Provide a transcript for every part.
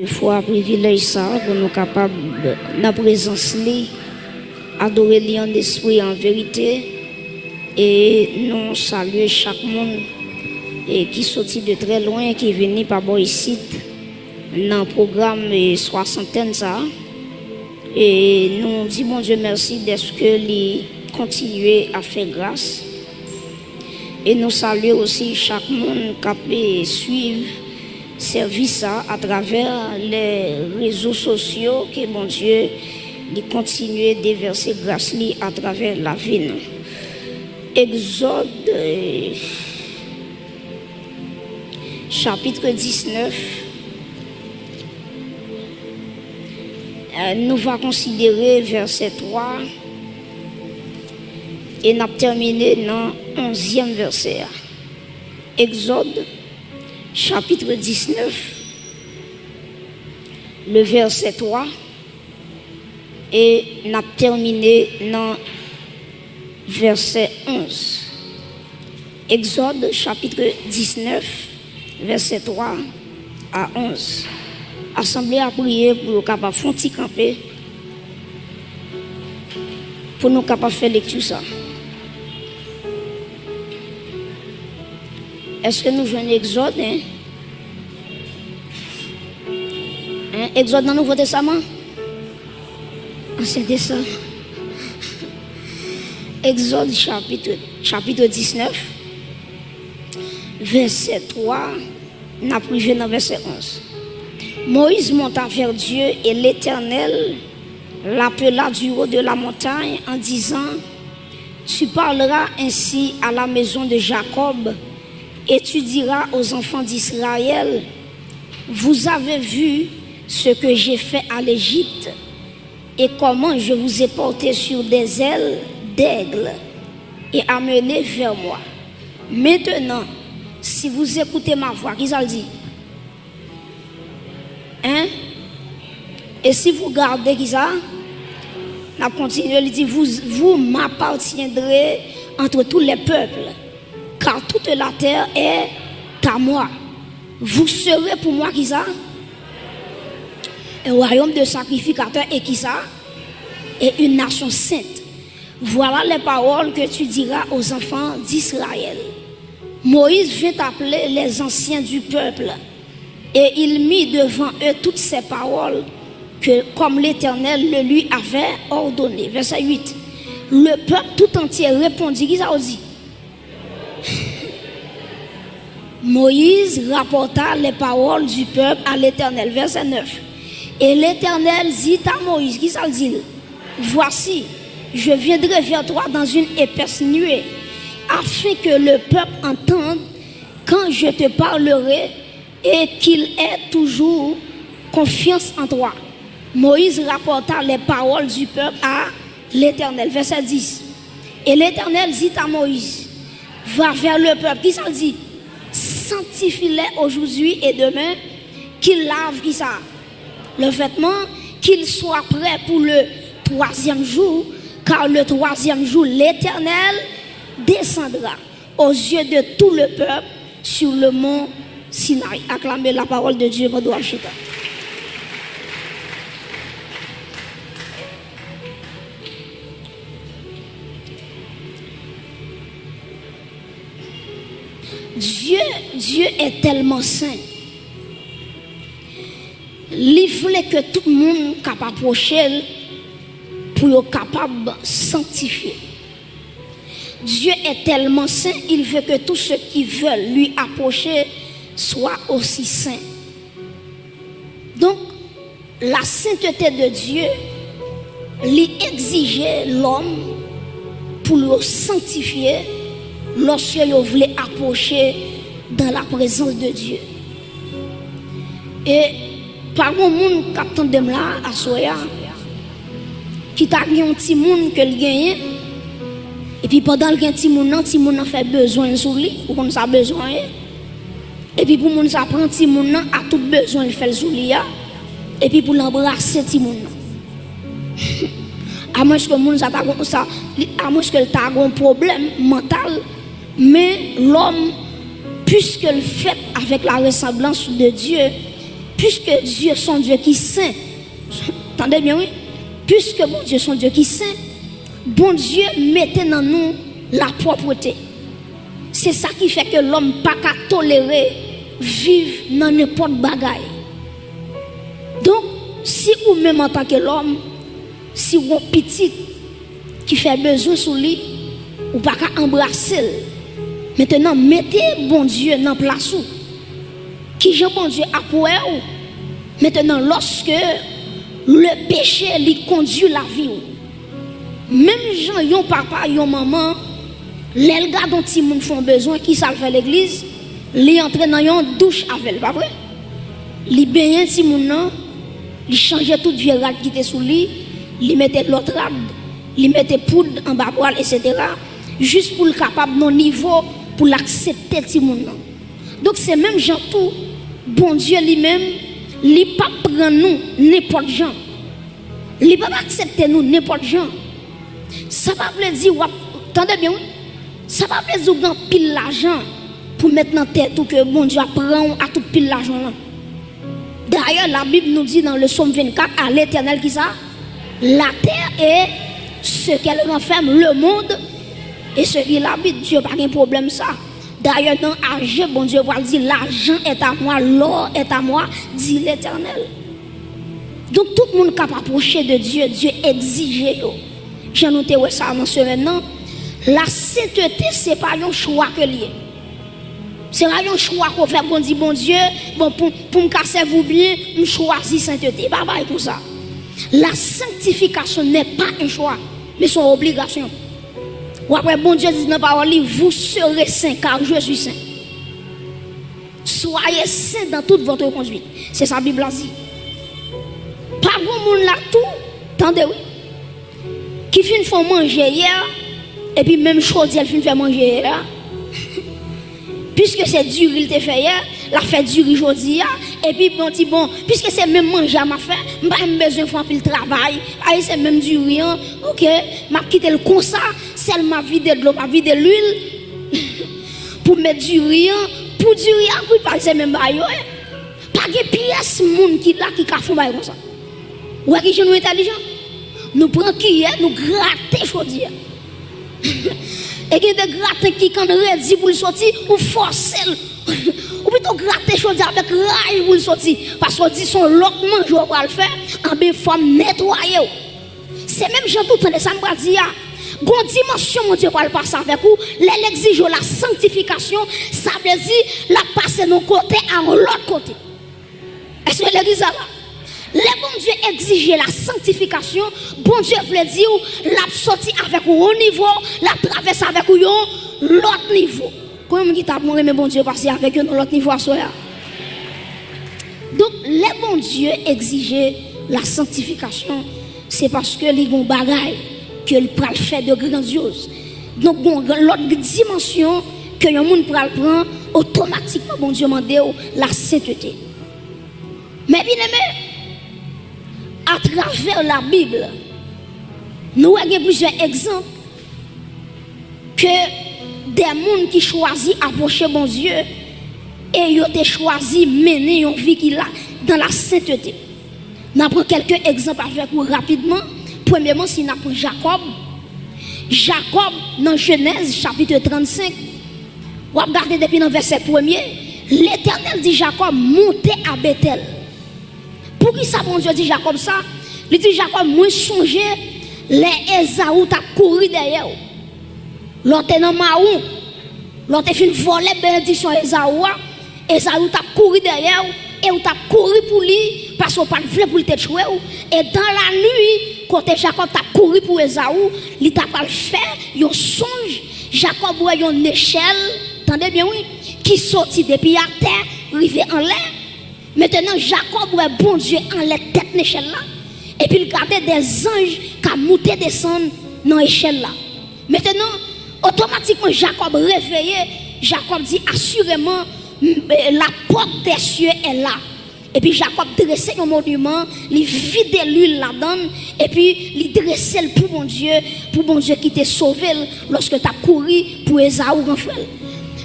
fois privilège ça pour nous capables la présence li adorer li en esprit en vérité et nous saluer chaque monde et qui sorti de très loin qui est venu par ici dans le programme soixantaine ça et nous disons bon Dieu merci d'être que li continuer à faire grâce et nous saluer aussi chaque monde qui peut suivre service à travers les réseaux sociaux que mon Dieu il continue de déverser grâce à travers la vie. Exode chapitre 19 nous va considérer verset 3 et nous terminé dans 11e verset. Exode chapitre 19, le verset 3, et nous avons terminé dans verset 11. Exode chapitre 19, verset 3 à 11. Assemblée à prier pour nous capables de faire camper, pour nous capables de faire lecture ça. Est-ce que nous jouons Exode? Exode dans le Nouveau Testament? Ancien Testament. Exode chapitre 19, verset 3, n'a privé dans verset 11. Moïse monta vers Dieu et l'Éternel l'appela du haut de la montagne en disant: Tu parleras ainsi à la maison de Jacob et tu diras aux enfants d'Israël: Vous avez vu ce que j'ai fait à l'Égypte et comment je vous ai porté sur des ailes d'aigle et amené vers moi. Maintenant, si vous écoutez ma voix, qui ça le dit? Hein? Et si vous gardez qui ça? On continue, il dit: Vous m'appartiendrez entre tous les peuples, car toute la terre est à moi. Vous serez pour moi qui ça? Un royaume de sacrificateurs et qui ça? Et une nation sainte. Voilà les paroles que tu diras aux enfants d'Israël. Moïse vint appeler les anciens du peuple et il mit devant eux toutes ces paroles que, comme l'Éternel le lui avait ordonné. Verset 8. Le peuple tout entier répondit. Qui ça dit? Moïse rapporta les paroles du peuple à l'Éternel. Verset 9. Et l'Éternel dit à Moïse, qui ça dit? Voici, je viendrai vers toi dans une épaisse nuée, afin que le peuple entende quand je te parlerai et qu'il ait toujours confiance en toi. Moïse rapporta les paroles du peuple à l'Éternel. Verset 10. Et l'Éternel dit à Moïse: Va vers le peuple. Qui ça dit? Sanctifie-les aujourd'hui et demain, qu'ils lavent qui ça? Le vêtement, qu'ils soient prêts pour le 3e jour, car le 3e jour, l'Éternel descendra aux yeux de tout le peuple sur le mont Sinaï. Acclamez la parole de Dieu, mon doigt chita. Dieu est tellement saint. Il voulait que tout le monde capable approcher pour être capable de sanctifier. Dieu est tellement saint, il veut que tous ceux qui veulent lui approcher soient aussi saints. Donc, la sainteté de Dieu lui exigeait l'homme pour le sanctifier lorsqu'il voulait approcher dans la présence de Dieu. Et par mon monde qui attend de là à Soya, qui t'a gagné un petit monde que le gagne, et puis pendant le petit monde a fait besoin sur lui, ou qu'on a besoin, et puis pour mon ça prend petit monde a tout besoin de faire sur lui, et puis pour l'embrasser petit monde. À moins que monde ça à moins que t'a un problème mental, mais l'homme puisque le fait avec la ressemblance de Dieu, puisque Dieu son Dieu qui est saint, attendez bien, oui, puisque bon Dieu son Dieu qui est saint, bon Dieu mettait dans nous la propreté. C'est ça qui fait que l'homme pas qu'à tolérer vivre dans n'importe bagaille. Donc, si ou même en tant que l'homme, si vous avez petit qui fait besoin sous lui, ou pas qu'à embrasser. Maintenant, mettez bon Dieu dans place où. Qui j'ai bon Dieu à pour vous. Maintenant, lorsque le péché lui conduit la vie, même gens, yon papa, yon maman, les gars dont ils font besoin, qui savent faire l'église, les entrer dans une douche avec, pas vrai? Les baigner si moun nan, les changer toute vieille rade qui était sous lui, les mettre l'autre rade, les mettre poudre en bas poil, etc. Juste pour le capable non niveau pour l'accepter si moun nan. Donc c'est même gens tout, bon Dieu lui-même, il pas prendre nous n'importe gens. Il pas accepter nous n'importe gens. Ça va veut dire, attendez bien, ça va veut dire qu'on pile l'argent pour mettre dans tête tout que bon Dieu prend à tout pile l'argent là. D'ailleurs, la Bible nous dit dans le psaume 24, à l'Éternel qui ça, la terre est ce qu'elle renferme, le monde et ce qui l'habite. Dieu n'a pas de problème ça. D'ailleurs, dans Agé, bon Dieu va dire, l'argent est à moi, l'or est à moi, dit l'Éternel. Donc tout le monde est capable d'approcher de Dieu, Dieu exige. J'ai noté ça dans ce maintenant. La sainteté, ce n'est pas un choix que lié. C'est un choix qu'on fait, qu'on dit, bon Dieu, bon, pour me casser vous bien, je choisis sainteté. Bye bye pour ça. La sanctification n'est pas un choix, mais son obligation. Ou après, bon Dieu dit dans la parole, vous serez saints car je suis saint. Soyez saints dans toute votre conduite. C'est ça la Bible dit. Pas bon monde là tout, attendez oui. Qui fin font manger hier, et puis même chose, elle fin faire manger hier. Puisque c'est dur, il te fait hier, la fait dur aujourd'hui, et puis bon, puisque c'est même manger à ma faim, je n'ai pas besoin de faire le travail, c'est même dur, ok, je quitte le comme ça, c'est ma vie de l'eau, ma vie de l'huile, pour mettre du riz, pour du riz, oui, pas c'est même pas de pièce, monde qui là, qui a fait comme ça. Ou qui sont intelligents, nous prenons qui est, nous gratter aujourd'hui. Et qui de gratter qui quand redit pour le sortir ou forcer ou plutôt gratter chose avec rage pour le sortir parce que dit son l'autre manche pour le faire en bien forme nettoyer. C'est même gens tout temps ça me dire gon dimension mon Dieu pour le passer avec vous l'exige la sanctification ça veut dire la passer d'un côté à l'autre côté. Est-ce que l'église là les bon Dieu exige la sanctification, bon Dieu veut dire la sortie avec un niveau, la traverse avec un l'autre niveau. Comment on dit t'as mais bon Dieu passer avec un l'autre niveau à soi. Donc les bon Dieu exige la sanctification, c'est parce que les bons bagailles que le pral fait de grandiose. Donc l'autre dimension que le monde pral prend automatiquement bon Dieu demande la sainteté. Mais bien aimé à travers la Bible, nous avons plusieurs exemples que des gens qui choisissent approcher bon Dieu et ils ont choisi mener une vie qui a dans la sainteté. Nous prenons quelques exemples avec vous rapidement. Premièrement, si nous prenons Jacob. Jacob, dans Genèse chapitre 35, vous regardez depuis le verset 1er, l'Éternel dit Jacob, montez à Bethel. Pour qui ça, bon Dieu dit Jacob ça? Il dit Jacob, moi songe, les Esaou t'a couru derrière. L'autre dans Maou, l'autre fin volé bénédiction Esaou, Esaou t'a couru derrière et ou t'a couru pour lui parce qu'on pas voulu pour le tuer. Et dans la nuit, quand Jacob t'a couru pour Esaou, il t'a pas fait un songe. Jacob voit une échelle, attendez bien oui, qui sortit depuis la terre, arrivé en l'air. Maintenant, Jacob voit bon Dieu en la tête d'échelle là. Et puis il regardait des anges qui ont monté descendre dans l'échelle là. Maintenant, automatiquement, Jacob réveillé. Jacob dit assurément, la porte des cieux est là. Et puis Jacob dressait un monument, il vidait l'huile là-dedans. Et puis il dressait pour bon Dieu qui t'a sauvé lorsque tu as couru pour Esaou grand frère.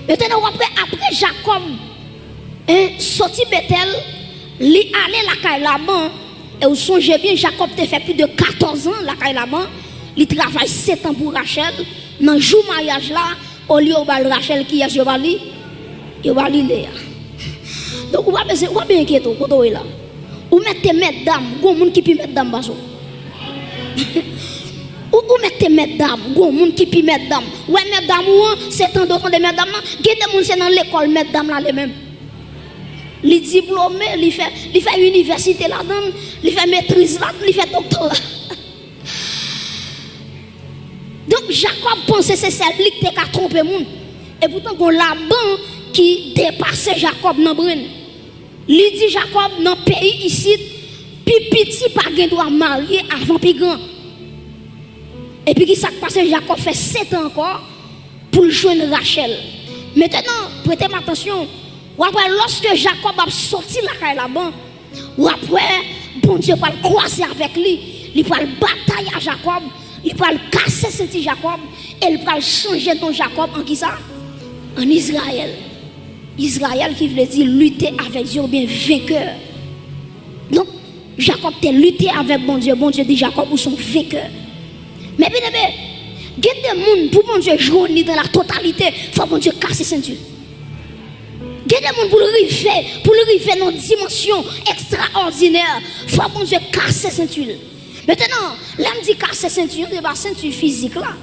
Maintenant, après Jacob, sorti Bethel, Li allé la caille là-bas, et vous songez bien, Jacob te fait plus de 14 ans la caille là-bas. Il travaille 7 ans pour Rachel. Dans le jour mariage là, au lieu de Rachel qui est Jobali, il va aller Léa. Donc, vous va bien inquiéter quand vous là. Vous mettez mesdames, vous avez qui peut mettre dame basso. Vous mettez mesdames, vous avez qui peut mettre dame. Ouais, mesdames, c'est un d'autres de mesdames. Qui est des gens dans l'école, mesdames là les mêmes. Les diplômés, il fait université là-dedans, il fait maîtrise là, il fait doctorat. Donc Jacob pensait que c'est celle qui a trompé le monde. Et pourtant, on a Laban qui dépassait Jacob dans le brin. Il dit Jacob dans le pays ici, puis petit pas doit marier avant plus grand. Et puis qui s'est passé, Jacob fait 7 ans encore pour joindre Rachel. Maintenant, prêtez attention. Ou après, lorsque Jacob a sorti la caille là-bas, ou après, bon Dieu va le croiser avec lui, il va le batailler à Jacob, il va le casser ce petit Jacob, et il va le changer ton Jacob en qui ça? En Israël. Israël qui veut dire lutter avec Dieu ou bien vainqueur. Donc, Jacob a lutté avec bon Dieu dit Jacob ou son vainqueur. Mais bien, il y a des gens pour bon Dieu jouer dans la totalité, il faut bon Dieu casser ceinture. Il y a des gens pour le river dans une dimension extraordinaire. Il faut bon Dieu casser ceinture. Maintenant, là, on dit casser ceinture, c'est pas ceinture physique là.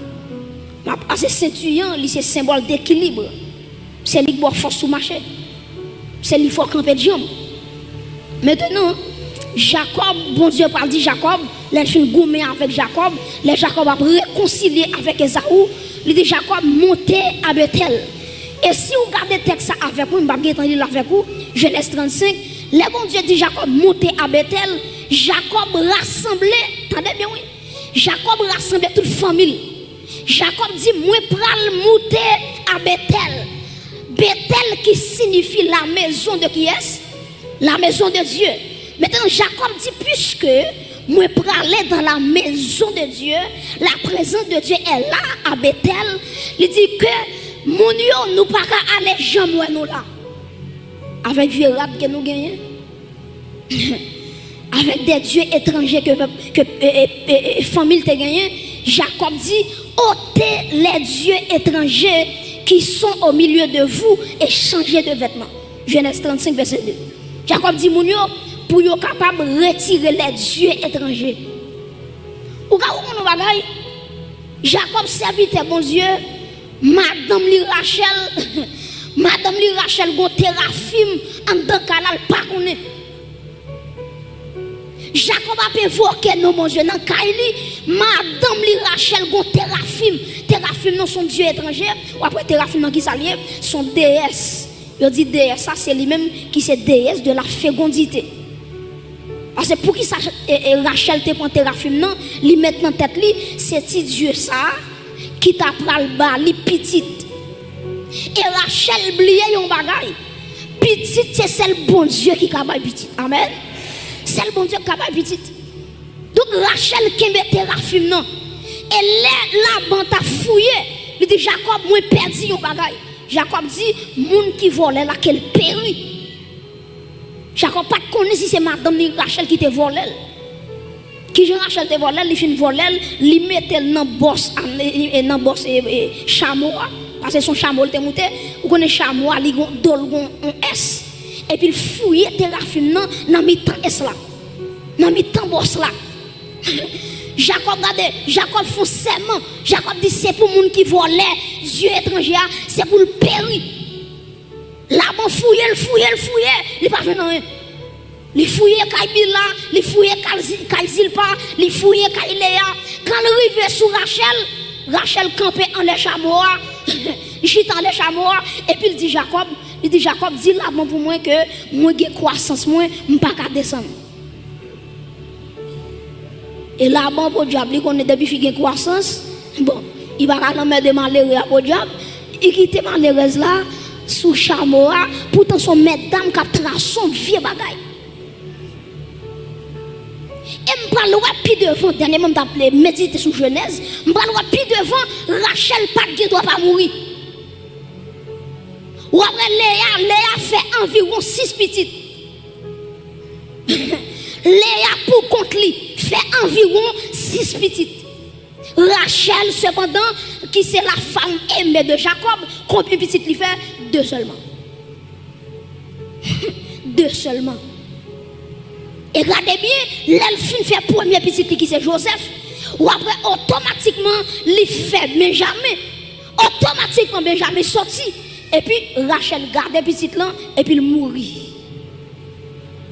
Parce que ceinture, c'est symbole d'équilibre. C'est lui qui doit force sous marché. C'est lui qui faut camper de jambes. Maintenant, Jacob, bon Dieu parle dit Jacob, les filles gourmet avec Jacob, les Jacob a réconcilié avec Esaü, il dit Jacob monté à Bethel. Et si vous regardez le texte avec vous, je ne vais pas lire avec vous, Genèse 35, le bon Dieu dit Jacob monté à Bethel, Jacob rassemblé, attendez bien oui, Jacob rassemblé toute famille. Jacob dit, moi pral monter à Bethel. Bethel qui signifie la maison de qui est? La maison de Dieu. Maintenant Jacob dit, puisque moi praler dans la maison de Dieu, la présence de Dieu est là à Bethel, il dit que mon Dieu nous pas aller jamais nous là. Avec vieux rap que nous gagnons. Avec des dieux étrangers que famille te gagné, Jacob dit, ôtez les dieux étrangers qui sont au milieu de vous et changez de vêtements. Genèse 35, verset 2. Jacob dit, mon pour être capable de retirer les dieux étrangers. Ou quand on va Jacob serviteur bon Dieu, Madame Li Rachel, Madame Li Rachel, gon Téraphim, en tant qu'elle pas connaît. Jacob a évoqué nos mon Dieu dans Kaili, Madame Li Rachel, gon Téraphim. Téraphim non son Dieu étranger, ou après Téraphim non qui s'allie, son déesse. Il dit déesse, ça c'est lui-même qui c'est déesse de la fécondité. Parce que pour qui ça Rachel te prend Téraphim non, li met dans tête li, c'est petit Dieu ça qui t'a pral ba li petite. Et Rachel oublié yon bagay. Petite c'est celle bon Dieu qui capable petite. Amen. C'est le bon Dieu qui capable petite. Donc Rachel kembe Téraphim non. Et là Laban t'a fouillé. Il dit Jacob moi perdu yon bagay. Jacob dit moun qui volait là qu'elle périt. Jacob pas connaît si c'est madame Rachel qui te volé. Qui Jean Rachel te volé, il fin volé, il mettait dans boss chameau parce que son chameau te monté, ou connaît chameau li gon dol un S et puis il fouillait Téraphim dans mi-temps S là. Dans mi-temps boss là. Jacob regardez, Jacob font serment. Jacob dit c'est pour moun qui volait, Dieu étranger, c'est pour le périr. Là-bas fouillé, il pas fait rien. Il fouillé Kaibila, il fouillé Kaizilpa, il fouillé Kailéa. Quand il arrive sur Rachel, Rachel campait en les chameaux, j'étais en les chameaux, et puis il dit Jacob, dis là-bas pour moi que moi j'ai croissance, moi je ne peux pas descendre. Et là-bas pour diable, il connaît depuis qu'il y a croissance, bon, il va pas mettre de malheureux pour diable, il quitte malheureuse là. Sous chameau, pourtant son mesdames qui a tracé son vieux bagaille. Et je parle plus devant, dernièrement je appelé méditer sur Genèse, je parle plus devant, Rachel ne doit pas mourir. Ou après Léa fait environ 6 petites. Léa pour contre lui fait environ 6 petites. Rachel cependant, qui c'est la femme aimée de Jacob, combien de petites lui fait? 2 seulement. 2 seulement. Et regardez bien, l'elfine fait premier petit qui c'est Joseph, ou après automatiquement, il fait Benjamin. Automatiquement, Benjamin sorti. Et puis Rachel garde petit là, et puis il mourit.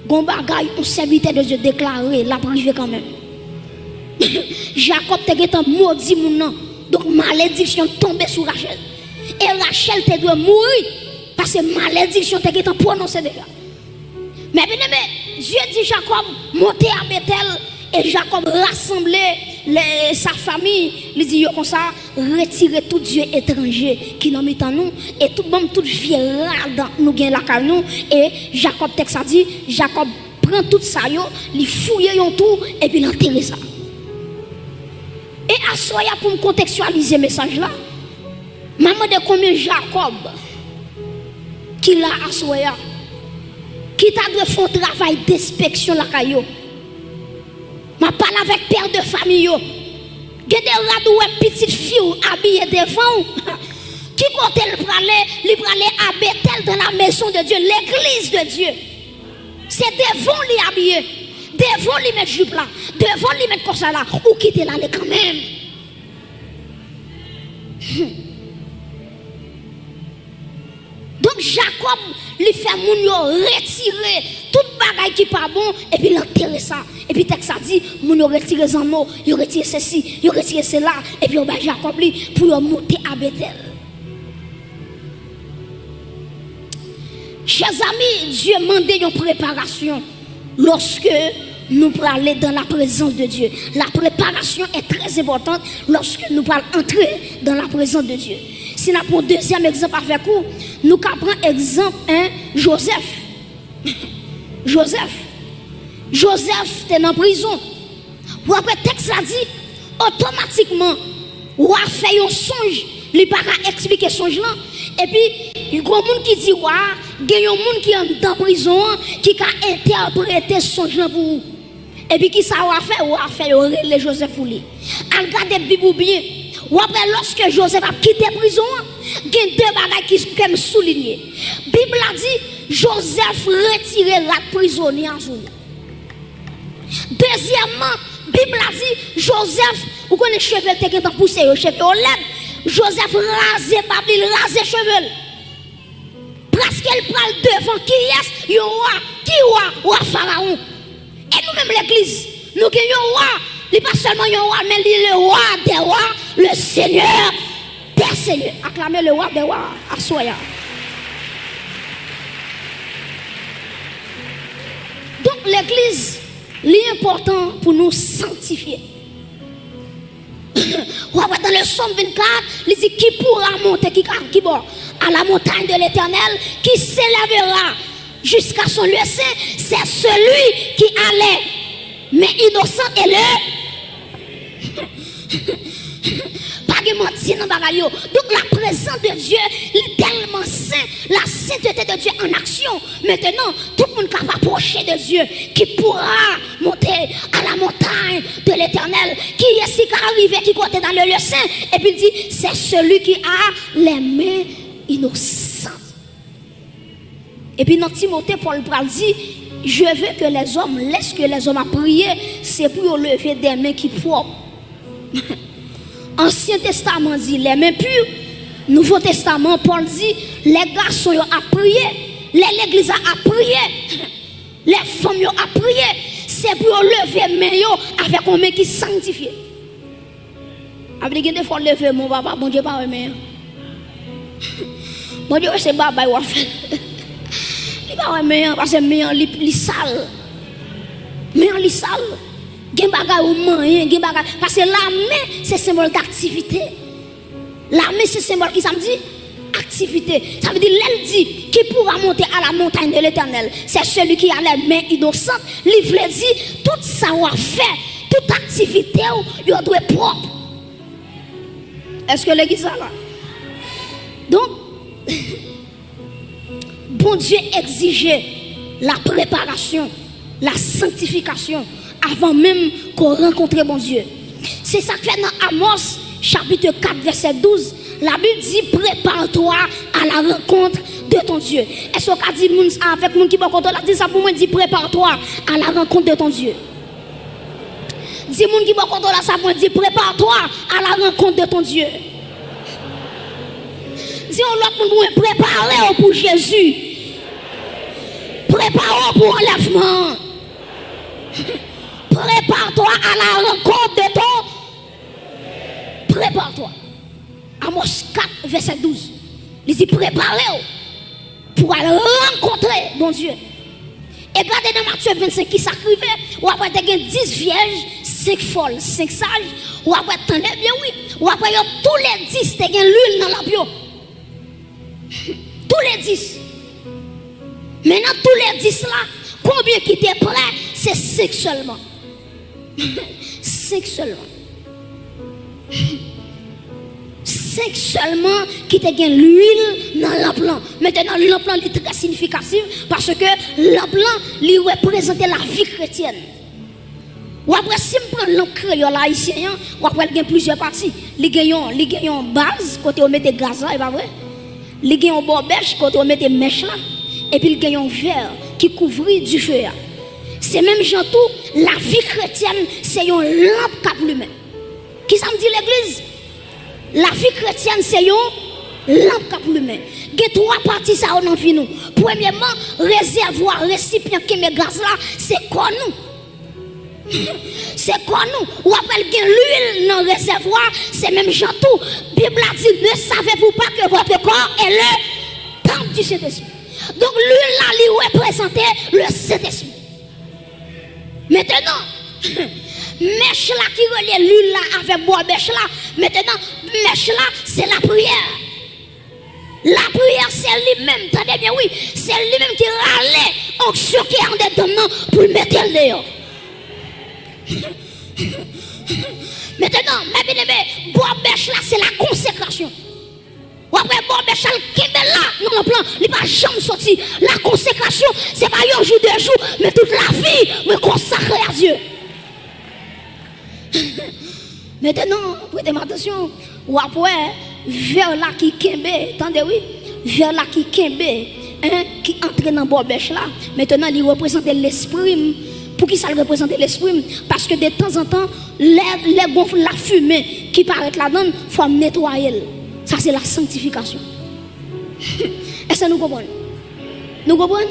Gon bagay, on serviteur de Dieu déclaré, la privé quand même. Jacob te maudit mon nom. Donc malédiction tombée sur Rachel. Et Rachel te doit mourir parce que malédiction te prononcée déjà. Mais bien aimé, Dieu dit Jacob, montez à Bethel. Et Jacob rassemblait sa famille. Il dit comme ça, retirez tout Dieu étranger qui nous met en nous. Et tout le monde, toute vielle dans nous gagne la canou. Et Jacob texte a dit, Jacob prend tout ça, il fouille tout et puis il enterre ça. Et à soya pour me contextualiser le message là, maman de combien Jacob qui l'a à soya, qui t'a dû faire un travail d'inspection la caillou. Je parle avec père de famille. Il y a des radoues petites filles habillées devant. Qui compte le praler à Bethel dans la maison de Dieu, l'église de Dieu. C'est devant les habillés. Devant les mettre jupe là. Devant les mettre comme ça là. Ou quitter là quand même. Donc Jacob lui fait moun yo retirer toute bagaille qui pas bon et puis l'enterrer ça. Et puis texte ça dit moun yo retirer les anneaux, yo retirer ceci, yo retirer cela et puis on va Jacob lui pour monter à Bethel. Chers amis, Dieu demande une préparation lorsque nous parlons aller dans la présence de Dieu. La préparation est très importante lorsque nous parlons entrer dans la présence de Dieu. Si nous prenons deuxième exemple avec vous, nous prenons exemple Joseph. Joseph était en prison. Ou après texte a dit, automatiquement, ou a fait un songe, il n'a pas expliquer songe là. Et puis, il y a des gens qui disent, il y a des gens qui sont en prison, qui ont interprété songe là pour vous. Et puis, qui ça a fait, les Joseph pour lui. Regardez la Bible bien. Ou après, lorsque Joseph a quitté la prison, il y a 2 bagages qui sont soulignés. La Bible a dit, Joseph retirait la prisonnier en jour. Deuxièmement, la Bible a dit, Joseph, vous connaissez les cheveux qui ont poussé, les cheveux au lait. Joseph rasait Babel, il rasait cheveux. Parce qu'elle parle devant qui est, roi Pharaon. Et nous-mêmes l'église, nous avons un roi. Il n'est pas seulement un roi, mais il est le roi des rois, le Seigneur des seigneurs. Acclamez le roi des rois à Soya. Donc l'église, l'important pour nous sanctifier. Dans le Somme 24, il dit qui pourra monter, qui bon, à la montagne de l'Éternel, qui s'élèvera jusqu'à son lieu saint, c'est celui qui allait, mais innocent et pas de mentir dans bagaille. Donc la présence de Dieu est tellement saint, la sainteté de Dieu en action. Maintenant, tout le monde qui va approcher de Dieu, qui pourra monter à la montagne de l'Éternel, qui est ici qui arrivé, qui compte dans le lieu saint, et puis il dit, c'est celui qui a les mains innocentes. Et puis dans Timothée, Paul dit, je veux que les hommes laissent que les hommes à prier, c'est pour lever des mains qui propres. Ancien Testament dit les mains pures. Nouveau Testament, Paul dit les garçons ont prié, l'église a prié, les femmes ont prié. C'est pour lever les mains avec un main qui sanctifié. Après, il faut lever mon papa, bon Dieu, pas un main. Bon Dieu, c'est baba, il va faire. Il va un main, parce que main, il sale. Main, il sale. Parce que la main, c'est symbole d'activité. La main, c'est symbole qui ça me dit activité. Ça veut dire, l'elle dit, qui pourra monter à la montagne de l'Éternel, c'est celui qui a les mains innocentes. L'Ivre dit, tout savoir-faire, toute activité, il doit être propre. Est-ce que l'église est là? Donc, bon Dieu exigeait la préparation, la sanctification avant même qu'on rencontre bon Dieu. C'est ça que fait dans Amos chapitre 4 verset 12. La Bible dit prépare-toi à la rencontre de ton Dieu. Est-ce qu'on a dit avec moun qui bon contrôle, dit ça pour moi, dit prépare-toi à la rencontre de ton Dieu. Dis moun qui bon contrôle ça pour moi, dit prépare-toi à la rencontre de ton Dieu. Dis on l'autre moun préparez pour Jésus. Prépare-toi pour enlèvement. Prépare-toi à la rencontre de ton. Prépare-toi. Amos 4, verset 12. Il dit préparez-vous pour aller rencontrer bon Dieu. Et regardez dans Matthieu 25 qui s'acrivait, ou après il y a 10 vierges, 5 folles, 5 sages, ou après t'en bien oui, ou après tous les 10, il y a l'huile dans la bio. Tous les 10. Maintenant, tous les 10 là, combien qui étaient prêts? C'est 5 seulement. 5 seulement. 5 seulement qui te gagne l'huile dans l'emplant. Maintenant, l'emplant est très significatif parce que l'emplant lui représente la vie chrétienne. Ou après, si je prends l'emplant créole haïtien, ou après, il y a plusieurs parties. Il y a une base, côté on met des gaz là, et pas vrai? Il y a un bobèche, côté on met des mèches là. Et puis il y a un verre qui couvre du feu. C'est même gens tout, la vie chrétienne, c'est une lampe qui allume. Qui ça me dit l'église? La vie chrétienne, c'est une lampe qui allume. Il y a 3 parties ça dans vie nous. Premièrement, réservoir, récipient qui met gaz là, c'est quoi nous? C'est quoi nous? Ou après il y a l'huile dans le réservoir, c'est même gens tout. Bible a dit, ne savez-vous pas que votre corps est le temple du Saint-Esprit? Donc l'huile là, lui représentait le Saint-Esprit. Maintenant, mèche là qui relie l'huile là avec bois mèche là. Maintenant, mèche là, c'est la prière. La prière, c'est lui-même, attendez bien, oui, c'est lui-même qui râlait onction qui est en dedans pour le mettre dehors. Maintenant, mes bien-aimés, bois mèche là, c'est la consécration. Ou après, bon, mais chal kebe là, non, le plan, il va jamais sortir. La consécration, c'est pas un jour, 2 jours, mais toute la vie, me consacrer à Dieu. Maintenant, prêtez attention, ou après, vers là qui kembe, attendez, oui, vers là qui kembe, hein, qui entre dans le bêche là, maintenant, il représente l'esprit. Pour qui ça représente l'esprit? Parce que de temps en temps, les gonfles, la fumée qui paraît là-dedans, il faut nettoyer. Ça, c'est la sanctification. Est-ce que nous comprenons? Nous comprenons?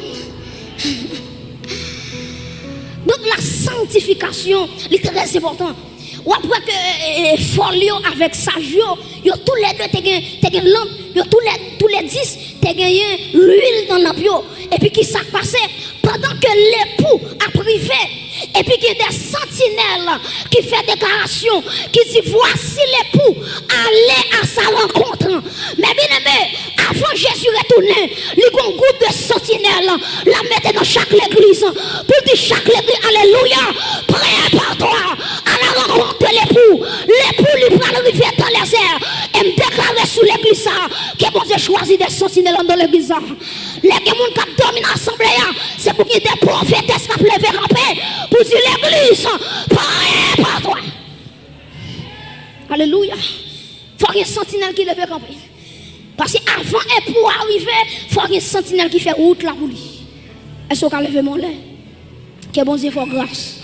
Donc, la sanctification est très importante. Ou après que folio avec sagio, tous les deux, tu as lampe, tous les 10, tu as gagné l'huile dans la bio. Et puis, qui s'est passé? Pendant que l'époux a privé, et puis qu'il y a des sentinelles qui font déclaration, qui dit voici l'époux, allez à sa rencontre. Mais bien aimé, avant Jésus retourner, il y a un groupe de sentinelles, la mettre dans chaque église, pour dire chaque église, alléluia, prépare-toi à la rencontre de l'époux. L'époux lui prend arriver dans les airs et me déclarer sous l'église que bon Dieu choisit des sentinelles dans l'église. Les gens qui dorment dans l'assemblée, c'est pour qu'il y ait des prophétesses qui levé ramper pour dire l'église, prépare-toi. Alléluia. Il faut qu'il y ait un sentinelle qui lève ramper. Parce qu'avant et pour arriver, il faut qu'il y ait un sentinelle qui fait route là pour lui. Est-ce qu'on a levé mon lait? Que bon Dieu fasse grâce.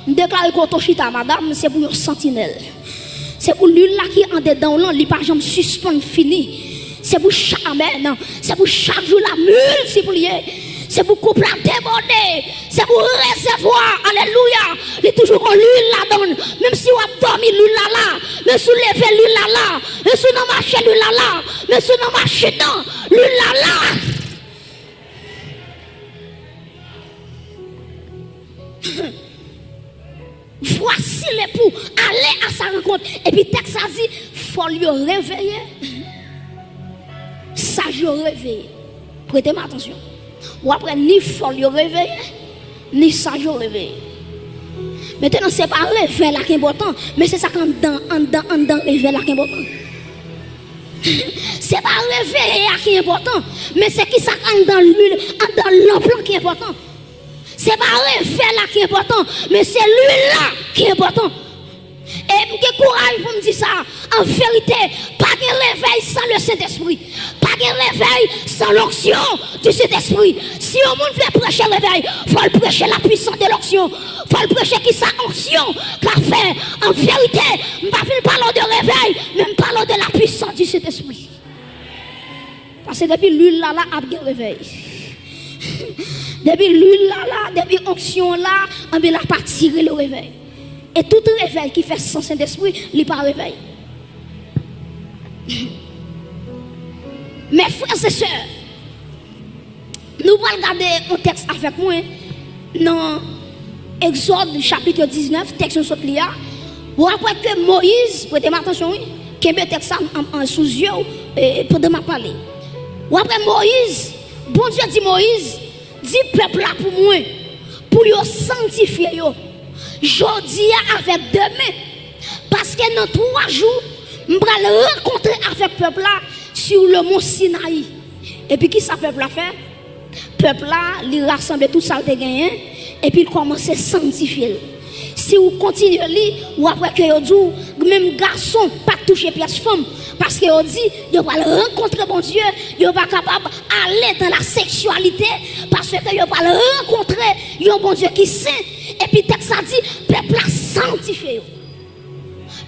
Je déclare que Toshita, madame, c'est pour un sentinelle. C'est pour lui là qui est en dedans, là, il n'est pas jamais suspend fini. C'est pour chaque amen, c'est pour chaque jour la multiplier. C'est pour couple la déborder. C'est pour recevoir. Alléluia. Il est toujours qu'on l'huile là donne. Même si on a dormi l'huile là. Même si on lève l'huile là. Même si on a marché l'huile là. Même si on a marché dans l'huile là. Voici l'époux. Allez à sa rencontre. Et puis texte a dit, faut lui réveiller. Ça je réveille. Prêtez-moi attention. Ou après, ni folle réveillé, ni sage réveillé. Maintenant, ce n'est pas réveil là qui est important, mais c'est ça qu'en dedans, réveil là qui est important. Ce n'est pas réveil là qui est important, mais c'est qui ça qu'en dans l'huile, dans l'emploi qui est important. C'est pas réveil là qui est important, mais c'est lui là qui est important. Et j'ai courage pour me dire ça. En vérité, pas de réveil sans le Saint-Esprit. Pas de réveil sans l'onction du Saint-Esprit. Si on monde veut prêcher le réveil, il faut le prêcher la puissance de l'onction. Il faut le prêcher qui sa onction qu'a fait. En vérité, je ne parle pas de réveil, mais je parle de la puissance du Saint-Esprit. Parce que depuis l'huile là, a bien réveil. Depuis l'huile là, depuis l'onction là, on va pas tirer le réveil. Et tout réveil qui fait sans Saint-Esprit, il n'est pas réveil. Mes frères et sœurs, nous allons regarder un texte avec moi dans Exode chapitre 19, texte sur l'IA. Ou après que Moïse, prêtez attention, qui met le texte en sous-yeux pendant ma parler. Ou après Moïse, bon Dieu dit Moïse, dit peuple là pour moi, pour yo sanctifier yo. Jodi avec demain. Parce que dans 3 jours, je vais rencontrer avec le peuple là sur le mont Sinaï. Et puis, qui ça peuple a fait? Le peuple là, il rassemble tout ça de gagné. Et puis, il commence à sanctifier. Si vous continuez à lire, ou après que vous dites, même garçon, pas toucher pièce femme. Parce que vous dit, vous va rencontrer bon Dieu, vous pas capable d'aller dans la sexualité. Parce que vous va rencontrer un bon Dieu qui est saint. Et puis, texte ça dit, peuple a sanctifié.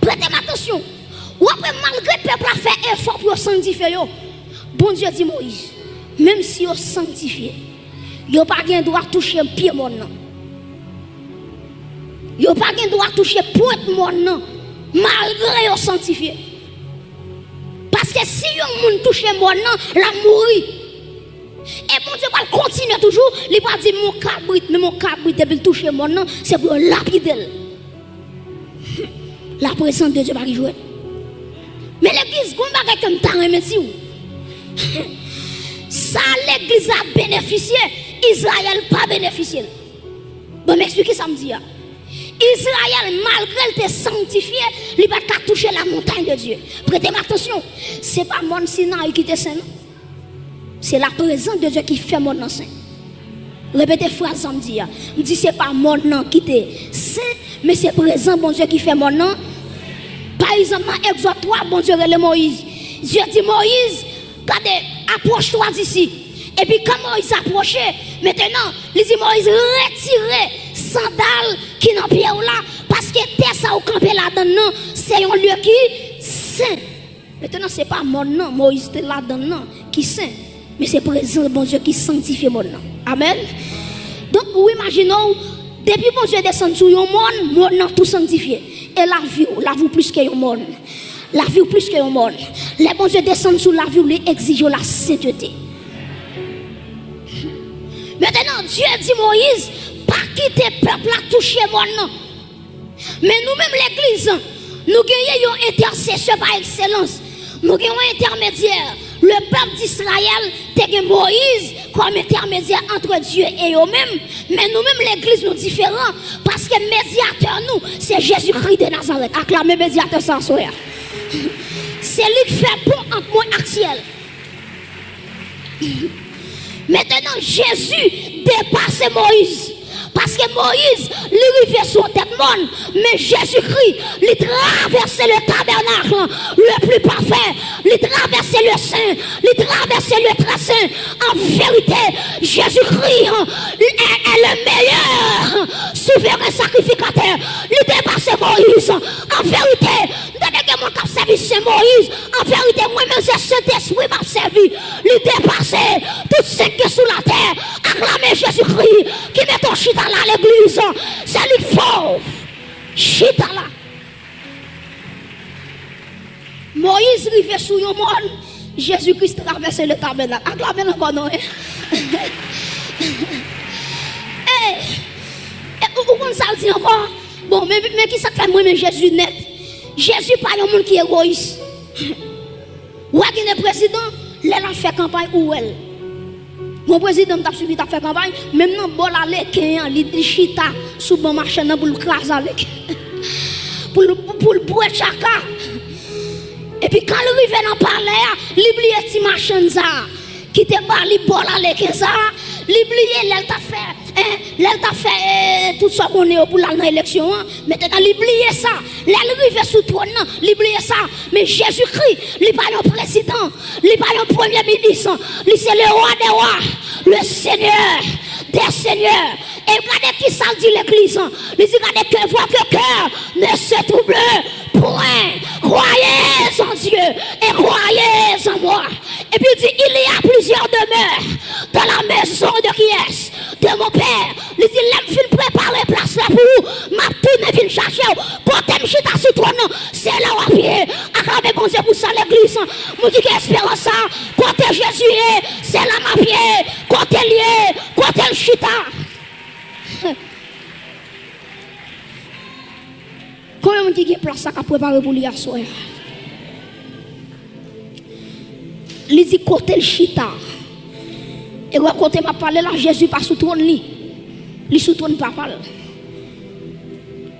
Prêtez attention. Ou après, malgré le peuple a fait effort pour sanctifier, bon Dieu dit Moïse, même si vous sanctifié, vous n'avez pas le droit de toucher un pied mon nom. Vous n'avez pas le droit de toucher pointe mon nom, malgré vous sanctifié. Parce que si vous touche mon nom, la mourir. Et mon Dieu va continuer toujours, il va dire mon cabrit, mais mon cabrit, depuis toucher mon nom, c'est pour lapider. La présence de Dieu va y jouer. Mais l'église, comment va comme t'as remercié? Ça, l'église a bénéficié, Israël pas bénéficié. Bon, m'expliquez ça me dit. Israël, malgré qu'il était sanctifié, il va pas toucher la montagne de Dieu. Prêtez attention, ce n'est pas mon Sinaï qui était saint. C'est la présence de Dieu qui fait mon nom saint. Répétez phrase ça me dit. Je dis c'est pas mon nom qui était saint, mais c'est présent bon Dieu qui fait mon nom. Par exemple, dans Exode 3, bon Dieu relève Moïse. Dieu dit Moïse, regardez, approche-toi d'ici. Et puis quand Moïse approchait, maintenant, il dit Moïse, retirez sandales qui n'ont pied là, parce que terre ça au campé là-dedans, c'est un lieu qui saint. Maintenant, ce n'est pas mon nom, Moïse était là-dedans, qui saint, mais c'est présent bon Dieu qui sanctifie mon nom. Amen. Donc, vous imaginez, depuis bon Dieu descend sur le monde, mon nom tout sanctifié. Et la vie plus que le monde. La vie plus que le monde. Les bon Dieu descendent sur la vie, ils exigent la sainteté. Maintenant, Dieu dit Moïse, pas quitter le peuple à toucher mon nom. Mais nous-mêmes, l'église, nous gagnons une intercession par excellence. Nous avons un intermédiaire. Le peuple d'Israël a Moïse comme intermédiaire entre Dieu et eux-mêmes. Mais nous-mêmes, l'église, nous différents. Parce que le médiateur, nous, c'est Jésus-Christ de Nazareth. Acclamez médiateur sans sourire. C'est lui qui fait pont entre moi et ciel. Maintenant, Jésus dépasse Moïse. Parce que Moïse, lui fait son tête monde, mais Jésus-Christ, lui traverse le tabernacle le plus parfait, lui traverse le saint, lui traverse le très saint. En vérité, Jésus-Christ est le meilleur souverain sacrificateur. Lui dépasse Moïse. En vérité, dès que mon cap service c'est Moïse, en vérité, moi-même, c'est Saint-Esprit m'a servi. Lui dépasser tout ce qui est sous la terre. Acclamez Jésus-Christ qui met ton chita là à l'église. C'est lui fort. Chita là. Moïse rive sous le monde. Jésus-Christ traverse le tabernacle. Acclamez encore non. Vous ça dit encore. Bon, mais qui ça fait moi, mais Jésus net. Jésus pas un monde qui est égoïste. Ou est-ce qu'il est président, il a fait campagne ou elle. Mon président t'a suivi, t'a fait campagne, même non, bon aller, il chita sous bon marché pour le craser avec. Pour le boire chaka. Et puis quand il arrive dans le palais, il oublie petit machin ça. Qui te parle, il bon aller, ça. Il oublie, il t'a fait. L'elle t'a fait tout ça qu'on est pour l'élection. Maintenant, l'oublier ça. L'elle arrive sous trône, l'oublier ça. Mais Jésus-Christ, il n'est pas un président, il n'est pas un premier ministre. Il c'est le roi des rois, le Seigneur des seigneurs. Et regardez qui ça dit l'église. Il dit regardez que votre cœur ne se trouble point. Croyez en Dieu et croyez en moi. Et puis il dit il y a plusieurs demeures dans la maison de qui est de mon père. Il dit l'aime fin préparer place là pour vous. Ma tourne vient chercher. Quand t'aimes chita sous trône, c'est là où à pied. Acclamez bon Dieu pour ça l'église. Moi qui espérance ça. Quand Jésus est, c'est là ma pied. Quand elle est, quand elle chita. Combien de gens qui ont place à préparer pour lui à soi? Il dit côté le chita. Et quand m'a parlé là, Jésus pas sous trône li. Il sous trône pas parle.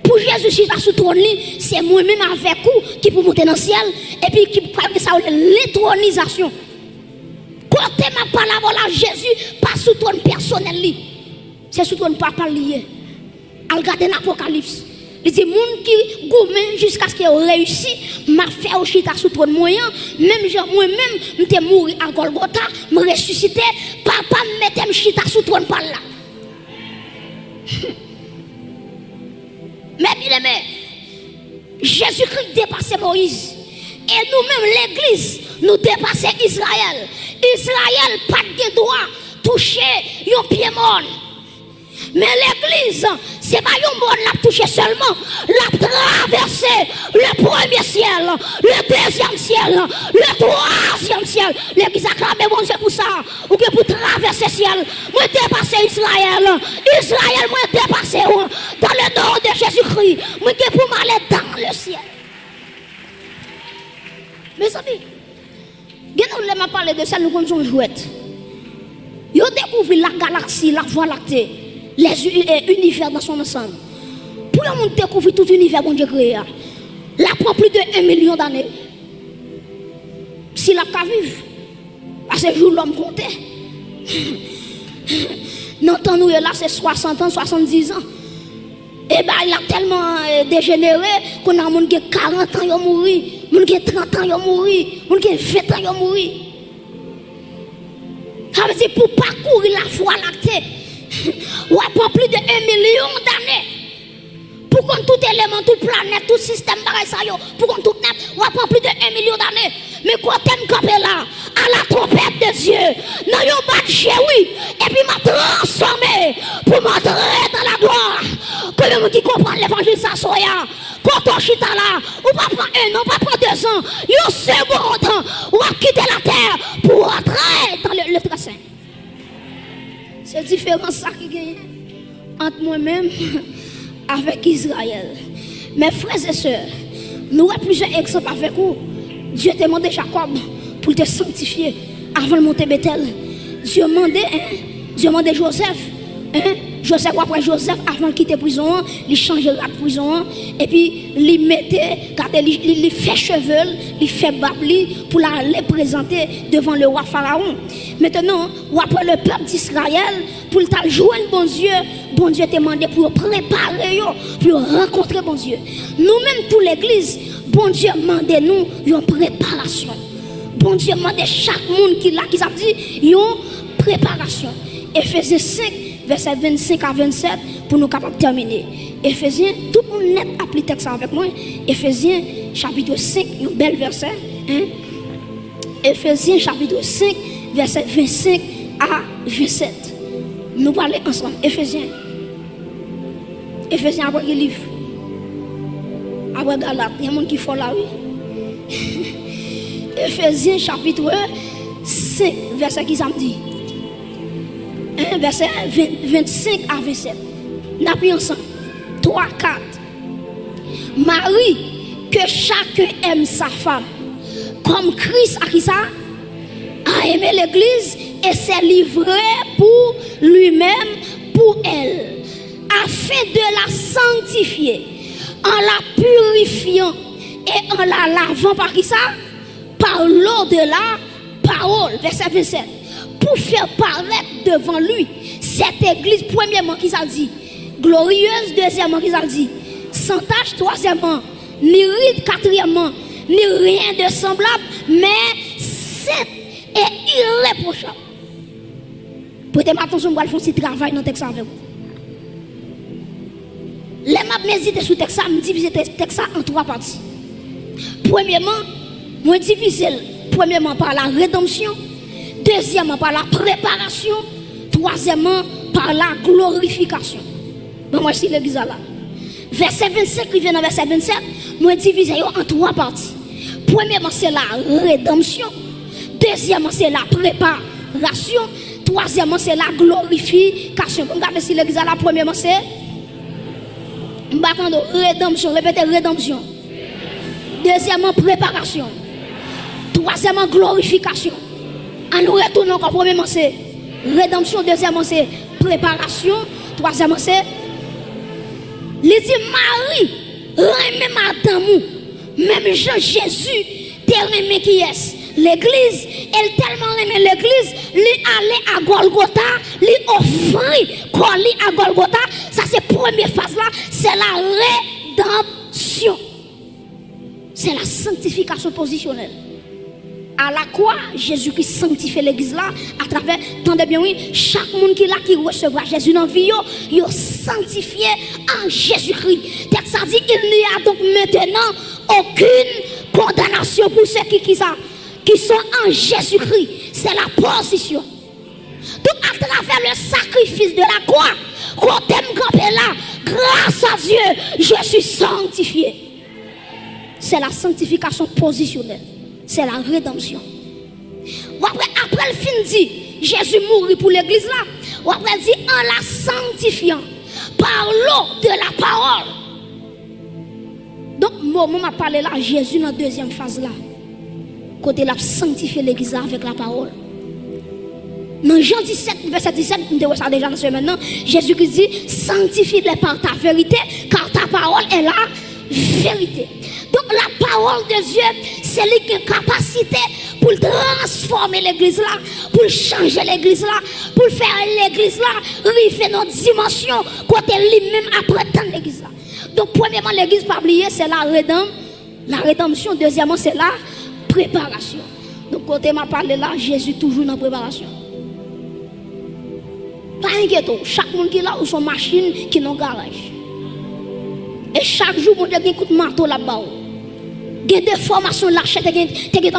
Pour Jésus chita sous trône li, c'est moi-même avec vous qui pour monter dans le ciel et puis qui parle de ça l'étronisation. Quand m'a parlé là, Jésus pas sous trône personnel li. C'est sous trône pas lié. Al regarder l'Apocalypse. Il dit moun qui gourmand jusqu'à ce qu'il réussi m'a fait au chita sous trône moyen même moi-même m'étais mort à Golgotha me ressuscité papa me mettait chita sous trône par là. Mais bien aimé Jésus-Christ dépassait Moïse et nous-mêmes l'église nous dépassait Israël. Israël pas de droit toucher un pied mort. Mais l'église, c'est pas un monde l'a touché seulement, l'a traversé le premier ciel, le deuxième ciel, le troisième ciel. L'église a clamé bon Dieu pour ça, ou que pour traverser le ciel, moi dépasser Israël, Israël moi dépasser dans le nom de Jésus-Christ, moi que pour m'aller dans le ciel. Mes amis, nous m'a parlé de ça, nous connaissons jouette. Ils ont découvert la galaxie, la voie lactée. Les univers dans son ensemble. Pour le monde découvrir tout l'univers bon Dieu créé, là prend plus de 1 million d'années. Si la cas vive, à ce jour l'homme comptait. Non, nous là c'est 60 ans, 70 ans. Et bien il a tellement dégénéré qu'on a un monde qui a 40 ans, il a mouru, monde qui a 30 ans, il a mouru, monde qui a 20 ans, il a mouru. Ça veut dire pour parcourir la voie lactée. Ou après plus de 1 million d'années pour qu'on tout élément, toute planète, tout système pour qu'on tout net, ou après plus de 1 million d'années. Mais quand t'aimes camper là, à la trompette de Dieu, dans yon bat oui, et puis m'a transformé pour m'entrer dans la gloire. Que le monde qui comprend l'évangile ça soit, quand on chita là, ou pas prendre 1 an, pas prendre 2 ans, yon second, ou à quitter la terre pour entrer dans le tracé. C'est différent ça qui gagne entre moi-même avec Israël. Mes frères et sœurs, nous avons plusieurs exemples avec vous. Dieu t'a demandé Jacob pour te sanctifier avant de monter Bethel. Dieu demandait Joseph. Joseph après Joseph avant de quitter la prison, il changeait la prison et puis il mettait, il fait cheveux, il fait babli pour les présenter devant le roi Pharaon. Maintenant, après le peuple d'Israël, pour le joindre bon Dieu t'a demandé pour préparer, pour rencontrer bon Dieu. Nous-mêmes, toute l'église, bon Dieu demande nous une préparation. Bon Dieu demande chaque monde qui l'a, qui a dit, une préparation. Éphésiens 5, verset 25 à 27, pour nous capables de terminer. Éphésiens, tout le monde net applique texte avec moi. Éphésiens, chapitre 5, un bel verset. Éphésiens, chapitre 5, verset 25 à 27. Nous parlons ensemble. Éphésiens. Éphésiens, après le livre. Après Galate, il y a des gens qui font là, oui. Éphésiens, chapitre 5, verset qui ça me dit. Verset 25 à 27. Nous apprenons ensemble. 3, 4. Marie, que chacun aime sa femme. Comme Christ a qui ça? A aimé l'église et s'est livré pour lui-même, pour elle. Afin de la sanctifier, en la purifiant et en la lavant par qui ça? Par l'eau de la parole. Verset 27. Pour faire paraître devant lui Cette église, premièrement, qui ça dit? Glorieuse, deuxièmement, qui ça dit? Sans tache, troisièmement, ni ride, quatrièmement, ni rien de semblable, mais sainte et irréprochable. Prêtez attention, je vais faire un petit travail dans le texte avec vous. Les maps méditer sur le texte, je divise le texte en trois parties. Premièrement, je divise premièrement par la rédemption, deuxièmement par la préparation, troisièmement par la glorification. Bon, moi, je suis l'église là. Verset 25, il vient dans verset 27, je divise en trois parties. Premièrement, c'est la rédemption. Deuxièmement, c'est la préparation. Troisièmement, c'est la glorification. Regardez si l'église là, premièrement, c'est rédemption. Répétez rédemption. Deuxièmement, préparation. Troisièmement, glorification. En nous retournant encore, premièrement, c'est rédemption. Deuxièmement, c'est préparation. Troisièmement, c'est. Il dit Marie, remet madame, même Jean-Jésus, t'es remet qui est. L'église, elle tellement aimé l'église, lui aller à Golgotha, lui offrir quoi lui à Golgotha, ça c'est la première phase là, c'est la rédemption. C'est la sanctification positionnelle. À la croix, Jésus-Christ sanctifie l'église là, à travers, tendez bien oui, chaque monde qui là qui recevra Jésus dans la vie, il est sanctifié en Jésus-Christ. Ça dit qu'il n'y a donc maintenant aucune condamnation pour ceux qui sont en Jésus-Christ. C'est la position. Donc à travers le sacrifice de la croix, quand t'aimes camper là, grâce à Dieu, je suis sanctifié. C'est la sanctification positionnelle. C'est la rédemption. Après le fin dit, Jésus mourit pour l'église là. Après dit en la sanctifiant par l'eau de la parole. Donc, moi, je parle là, Jésus dans la deuxième phase là. Côté la sanctifier l'église avec la parole. Dans Jean 17, verset 17, nous devons ça déjà dans ce maintenant. Jésus qui dit, sanctifie-les par ta vérité, car ta parole est la vérité. Donc la parole de Dieu, c'est lui qui a capacité pour transformer l'église là, pour changer l'église là, pour faire l'église là, river notre dimension, côté lui-même après tant l'église là. Donc premièrement, l'église pas oublier, c'est la rédemption. Deuxièmement, c'est la préparation. Donc côté m'a parlé là, Jésus toujours dans la préparation. Pas inquiète, chaque monde qui est là ou son machine qui est dans le garage. Et chaque jour, on a des coups de marteau là-bas. Il y a des formations là, tu as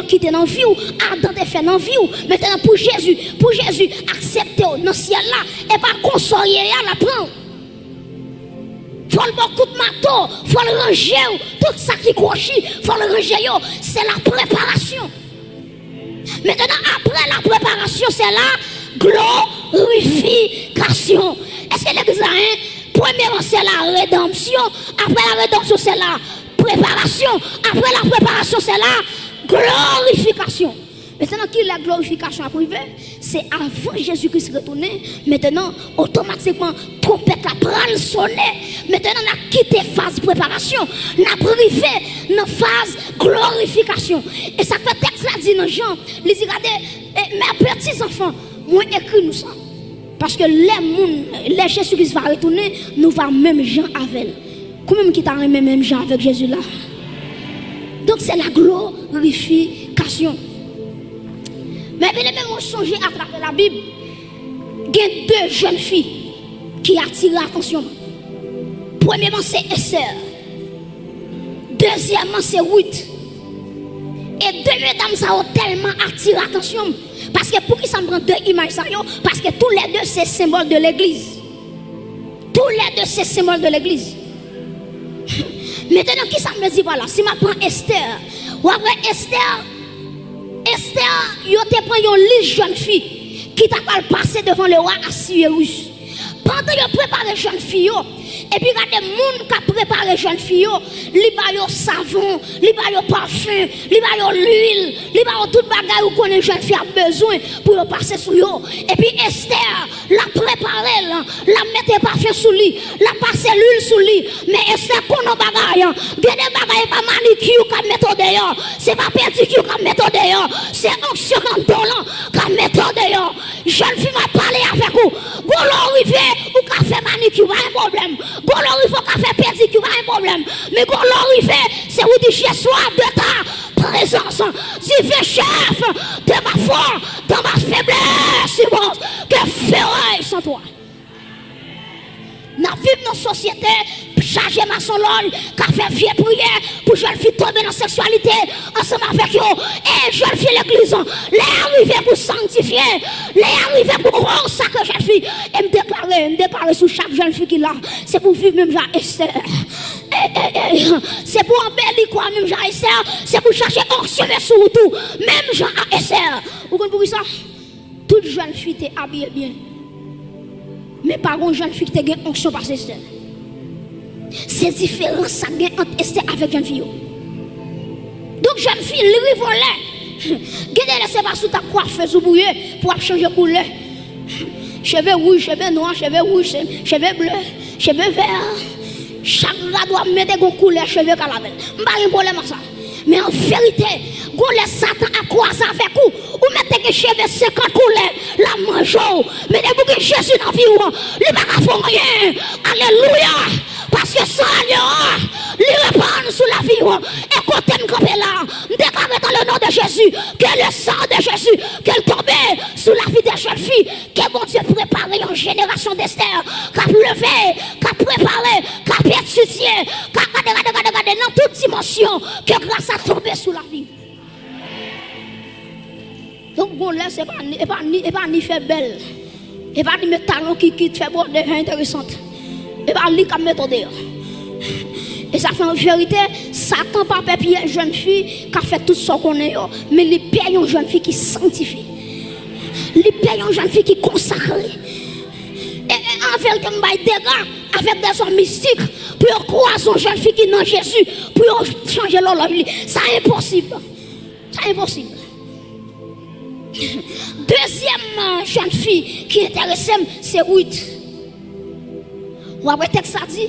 quitté dans la vie, Adam te fait dans la vie. Maintenant, pour Jésus, accepter dans le ciel là, et pas consoler la prendre. Il faut le beaucoup de marteau, il faut le ranger, tout ça qui croche, il faut le ranger, c'est la préparation. Maintenant, après la préparation, c'est la glorification. Est-ce que l'église a un? Premièrement, c'est la rédemption. Après la rédemption, c'est la préparation. Après la préparation, c'est la glorification. Maintenant, qui est la glorification à privé? C'est avant Jésus-Christ retourné. Maintenant, automatiquement, trompette la pral sonner. Maintenant, on a quitté phase préparation. On a privé dans phase glorification. Et ça fait texte là dit dans Jean. Il dit, regardez, mes petits enfants, moi écrit nous ça. Parce que les Jésus-Christ va retourner, nous va même Jean avec. Comment qui t'a même Jean avec Jésus là? Donc c'est la glorification. Mais bien même songer à travers la Bible, il y a deux jeunes filles qui attirent l'attention. Premièrement, c'est Esther. Deuxièmement, c'est Ruth. Et deux mesdames, ça a tellement attiré l'attention. Parce que pour qui ça me prend deux images, parce que tous les deux, c'est symbole de l'église. Tous les deux, c'est symbole de l'église. Maintenant, qui ça me dit par là? Si je prends Esther, ou après Esther, il te prend une liste jeune fille qui t'a pas passé devant le roi Assuérus. Pendant que prépare les jeunes filles, Et puis regardez monde qui a préparé jeune fille, li ba yo savon, li ba yo parfum, li ba yo l'huile, li ba yo tout bagay ou connaît jeune fille a besoin pour yo passer sur yo. Et puis Esther l'a préparé, la mettait parfum sous lui, la passé l'huile sous lui. Mais Esther kono bagay, des bagay pas manicure comme méthode d'ailleurs, c'est pas pédicure comme méthode d'ailleurs, c'est onction comme talent comme méthode d'ailleurs. Jeune fille m'a parlé avec vous, golo rivé ou café manicure pas un problème, golo rivé ou café pédicure pas un problème, mais golo rivé c'est où dit je sois de ta présence, si fais chef de ma foi, dans ma faiblesse, c'est bon, que ferai-je sans toi? Nous vivons dans une société, chargée ma son l'ol, qui fait vieux prière pour jeune fille tomber dans la sexualité ensemble avec eux. Et jeune fille l'église, les arrivés pour sanctifier, les arrivés pour croire ça que jeune fille. Et me déclarer sur chaque jeune fille qui l'a. C'est pour vivre même genre Esther. C'est pour embellir quoi, même genre Esther. C'est pour chercher onction sur tout, même genre Esther. Vous comprenez ça? Toute jeune fille est habillée bien. Mais par contre, jeune fille qui a une onction par Esther. C'est différent ça entre Esther avec jeune fille. Donc jeune fille, lui volait. Gardez laissez pas sous ta coiffeuse ou bouillée pour changer couleur. Cheveux rouges, cheveux noirs, cheveux rouges, cheveux bleus, cheveux verts. Chaque gars doit mettre une couleur cheveux calavelle. Pas un problème à ça. Mais en vérité, vous laissez Satan à quoi ça fait coup. Vous mettez que cheveux 50 couleurs, la mangeau. Mais vous que Jésus dans la vie, il ne va pas faire rien. Alléluia. Parce que ça, il répand sur la vie. Et quand tu me là, déclare dans le nom de Jésus que le sang de Jésus, qu'elle tombe sur la vie des jeunes filles, que bon Dieu préparé une génération d'Esther, qui a levé, qui a préparé, qui a étudié, qui a regardé dans toute dimension, que grâce à tomber sur la vie. Donc, bon, là, c'est pas ni fait belle, et pas ni mettre talons qui fait bon, des intéressantes, et pas ni comme méthode. Et ça fait en vérité, Satan pas papier une jeune fille qui a fait tout ce qu'on est, mais il paye une jeune fille qui sanctifie. Il paye une jeune fille qui consacre. Et en vérité, il y a des gars avec des hommes mystiques pour croiser une jeune fille qui est dans Jésus, pour changer leur vie. C'est impossible. C'est impossible. Deuxième jeune fille qui intéresse, c'est Ruth. Vous avez le texte ça dit?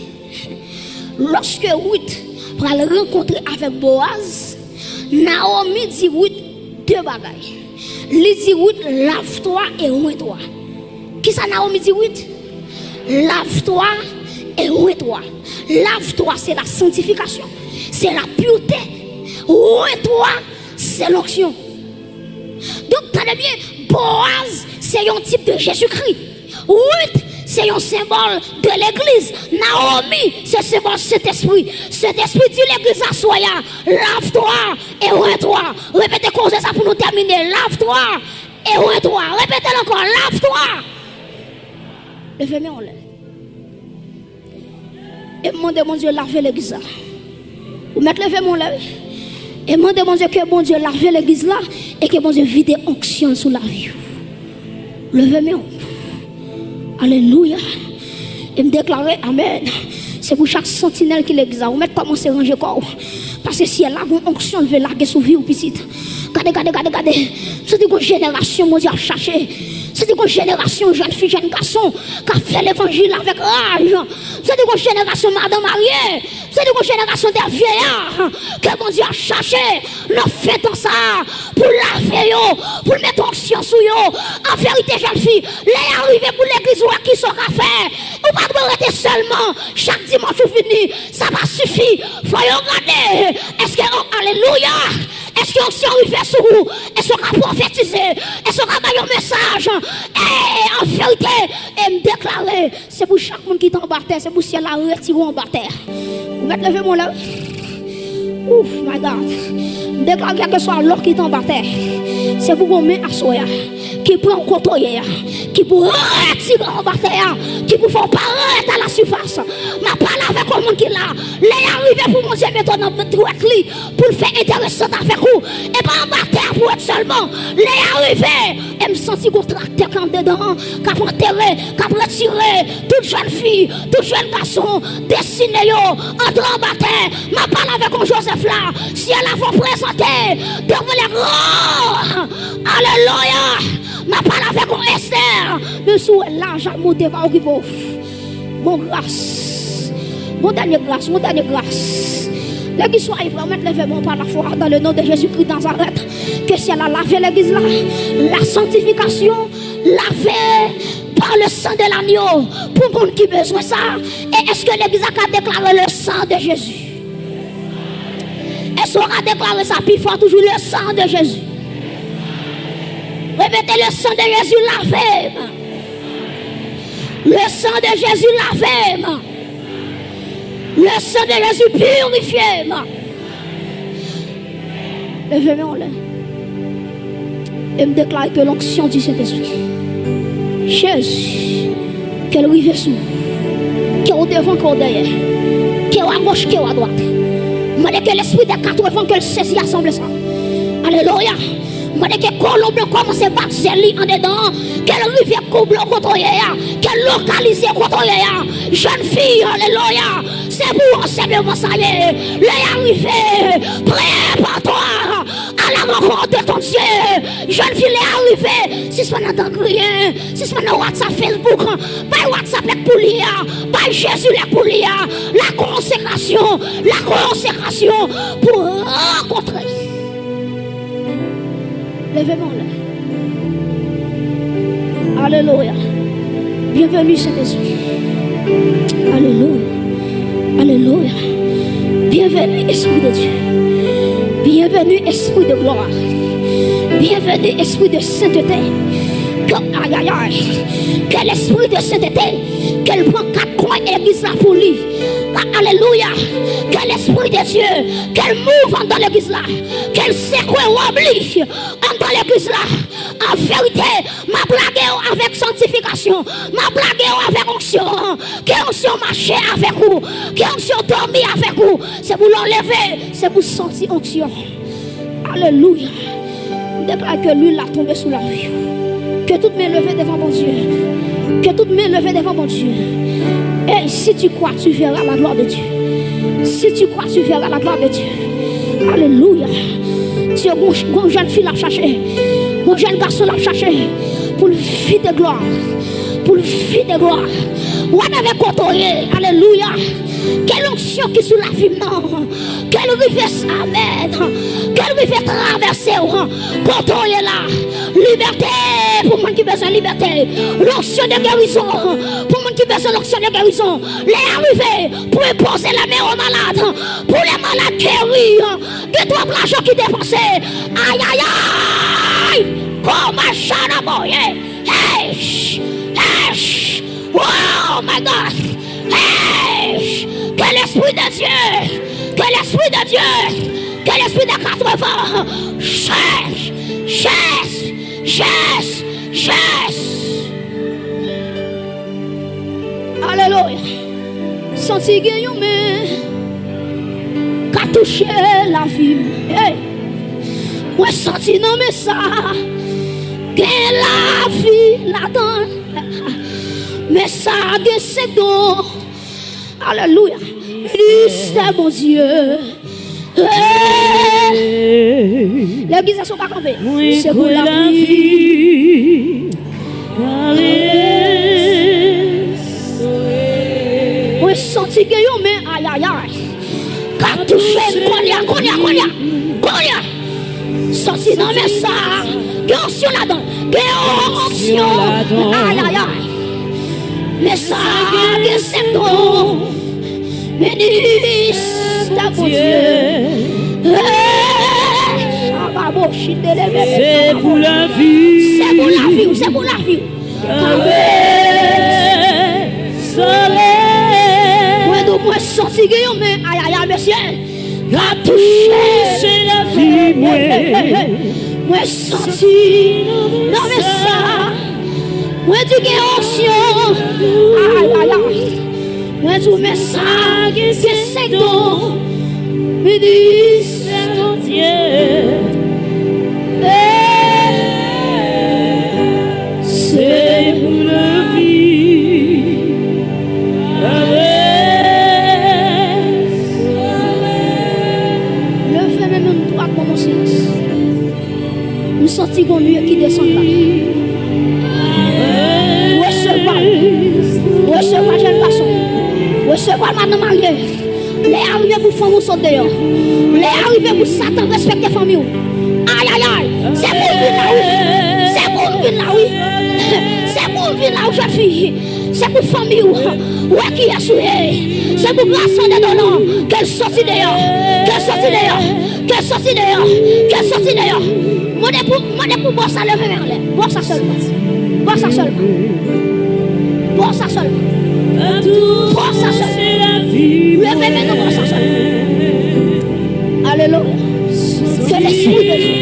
Lorsque Ruth va le rencontrer avec Boaz, Naomi dit Ruth deux bagages. Il dit Ruth, lave-toi et oins-toi. Qui ça Naomi dit Ruth? Lave-toi et oins-toi. Lave-toi, c'est la sanctification, c'est la pureté. Oins-toi, c'est l'onction. Donc, tenez bien, Boaz, c'est un type de Jésus-Christ. Ruth, c'est un symbole de l'église. Naomi, c'est un symbole de cet esprit. Cet esprit dit l'église à soi. Lave-toi et oins-toi. Répétez comme ça pour nous terminer. Lave-toi et oins-toi. Répétez encore. Lave-toi. Levez-moi en l'air. Et demandez mon Dieu laver l'église là. Vous mettez levé mon l'air. Et demandez mon Dieu que mon Dieu lave l'église là. Et que mon Dieu vide onction sur la vie. Levez-moi. Alléluia. Et me déclarer Amen. C'est pour chaque sentinelle qui l'exerce. Vous mettez commencer à ranger corps. Parce que si elle a une onction, elle veut larguer sur vie ou petite. Regardez. C'est une génération, mon Dieu, à chercher. C'est une génération, jeune fille, jeune garçon, qui a fait l'évangile avec rage. C'est une génération, madame mariée. C'est une génération des vieillards que mon Dieu a cherché. Nous faisons ça pour laver, pour mettre onction sur eux. En vérité, jeune fille, les arrivés pour l'église qui sont à faire. Ou pas de rester seulement chaque dimanche fini. Ça va suffire. Faut regarder. Est-ce que, alléluia, est-ce qu'on s'y arrive sur vous? Est-ce qu'on va prophétiser? Est-ce qu'on va donner un message? Et en vérité, et me déclarer, c'est pour chaque monde qui est en bas terre, c'est pour si elle a retiré en bas terre. Vous mettez levé mon là. Ouf, my God. Déclarer que ce soit l'or qui est en bas terre. C'est pour qu'on met à soi. qui prend contrôle, qui pour retirer en bas terre, qui pour faire paraître à la surface. Ma parole avec le monde qui là, les arriver pour mon Dieu mettre dans notre droite pour le faire intéressant avec vous et pas en bas terre pour être seulement les arriver et me sentir qu'on tracteur quand dedans, qu'à enterrer, qu'à retirer toute jeune fille, tout jeune garçon, destiné entre en bas terre. Ma parole avec un Joseph là, si elle a vous présenter devant les grands, alléluia. Ma parole avec un Esther, mais sous l'argent monté par qui pauvre. Mon grâce, mon dernier grâce, mon dernier grâce. L'église soit libre, mettre les vêtements par la foi dans le nom de Jésus-Christ dans Nazareth. Que si elle a lavé l'église là, la sanctification, lavé par le sang de l'agneau pour le monde qui a besoin de ça. Et est-ce que l'église a déclaré le sang de Jésus? Est-ce qu'on a déclaré ça plus fort toujours le sang de Jésus? Répétez le sang de Jésus lavé. Le sang de Jésus lavé. Le sang de Jésus purifié. Levez-moi là. Et me déclare que l'onction du Saint-Esprit, Jésus, qu'elle rive sous, qu'elle est au devant, qu'elle est derrière, qu'elle est à gauche, qu'elle est à droite. Je dis que l'esprit des 80 qu'elle saisit assemble ça. Alléluia. Je dis que Colombie commence à battre lui en dedans, qu'elle rive à contre qu'elle localise contre jeune fille, alléluia. C'est pour enseignement ça y est. Les arrivés, prépare-toi à la rencontre de ton Dieu. Jeune fille est arrivée. Si ce n'est pas dans rien, si ce n'est pas WhatsApp, Facebook, pas WhatsApp pour lire, pas Jésus pour lire. La consécration pour rencontrer. Levez-moi là. Alléluia. Bienvenue Saint-Esprit. Alléluia. Alléluia. Bienvenue Esprit de Dieu. Bienvenue Esprit de gloire. Bienvenue Esprit de sainteté. Aïe aïe aïe. Que l'Esprit de sainteté, qu'elle prend 4 coins et l'église là pour lui. Alléluia. Que l'Esprit de Dieu, qu'elle mouve dans l'église là, qu'elle secoue ou oublie dans l'église là. En vérité, ma blague avec sanctification, ma blague avec onction, que onction marcher avec vous, que onction dormir avec vous. C'est pour l'enlever, c'est pour sentir onction. Alléluia. Déclare que l'huile a tombé sous la vie. Que toutes mes levées devant mon Dieu. Que toutes mes levées devant mon Dieu. Et si tu crois, tu verras la gloire de Dieu. Si tu crois, tu verras la gloire de Dieu. Alléluia. Dieu, mon jeune fille l'a cherché. Mon jeune garçon l'a cherché. Pour le fils de gloire. Pour le fils de gloire. On avait côtoyé. Alléluia. Quelle onction qui sous la vie, non. Quelle rivière, amen. Quelle rivière traverser. Côtoyé là. Liberté. Pour moi qui besoin de liberté. L'onction de guérison. Pour moi qui besoin de l'onction de guérison. Les arrivés. Pour imposer la main aux malades. Pour les malades guéris. De toi, l'argent qui dépensait. Aïe, aïe, aïe. Comme un chat à boyer. Hey. Hey. Oh my God. Hey. Que l'Esprit de Dieu. Que l'Esprit de Dieu. Que l'Esprit de 80. Chasse. Alléluia. Senti guérir, mais qu'a touché la vie. Hey. Moi, senti non, mais ça. Que la vie là-dedans. Mais ça, que c'est donc. Alléluia. C'est mon Dieu. L'église ne sont pas campées. C'est pour la vie. Oui, senti que yo, mais aïe aïe aïe. Qu'a touché, konya. Senti non, mais ça. Que onction là-dedans. Que onction. Aïe aïe aïe. Mais ça, que c'est donc. Bénisse ta bon Dieu. C'est pour la vie. C'est pour la vie. C'est pour la vie. Soleil. Moi, donc, moi, sorti, mais aïe, aïe, monsieur. Qu'a touché la vie, Moi senti. Non mais ça. Moi dis qu'il y a ancien. Aïe aïe aïe. Moi dis mais ça. C'est 5 ans. Me dis c'est mon Dieu. C'est pour la vie. Levez même droite dans mon silence. Je sens qu'on nuit qui descend là. Recevoir jeune garçon. Recevoir madame mariée. Les arrivés pour faire mon saut dehors. Les arrivés pour Satan respecter la famille. Aïe aïe aïe. C'est pour venir là oui. C'est pour venir là oui. C'est pour venir là où jeune fille. C'est pour famille. Ouais qui est souillé. C'est pour grâce de donnant. Qu'elle sortit dehors. Qu'elle sortit dehors. Qu'elle sortit dehors. Qu'elle sortit dehors. Moi pour boire ça lever vers l'air. Boire ça seulement. Boire ça seulement. Boire ça seulement. Boire ça seulement. Levez maintenant boire ça seulement. Alléluia. Que l'esprit de Dieu.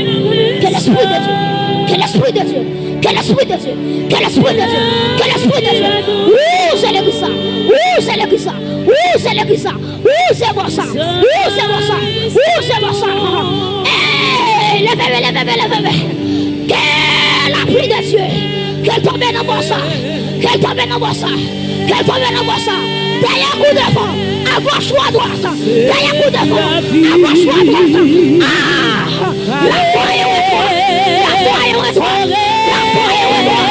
Que l'esprit de Dieu. Que l'esprit de Dieu. Que l'esprit de Dieu. Que l'esprit de Dieu. Que l'esprit de Dieu. Ouh, c'est le ça. Ouh, c'est le ça. Ouh, c'est le ça. Ouh, c'est bon ça. Ouh, c'est bon ça. Ouh, c'est bon ça. Hey, levez. Que la pluie de Dieu. Qu'elle tombe dans bon ça. Qu'elle tombe dans bon ça. Qu'elle tombe dans bon ça. Derrière coup devant. À gauche ou à droite. Derrière coup devant. À gauche ou à droite. Ah, la foi est au retour. La foi est au retour. La foi est au retour.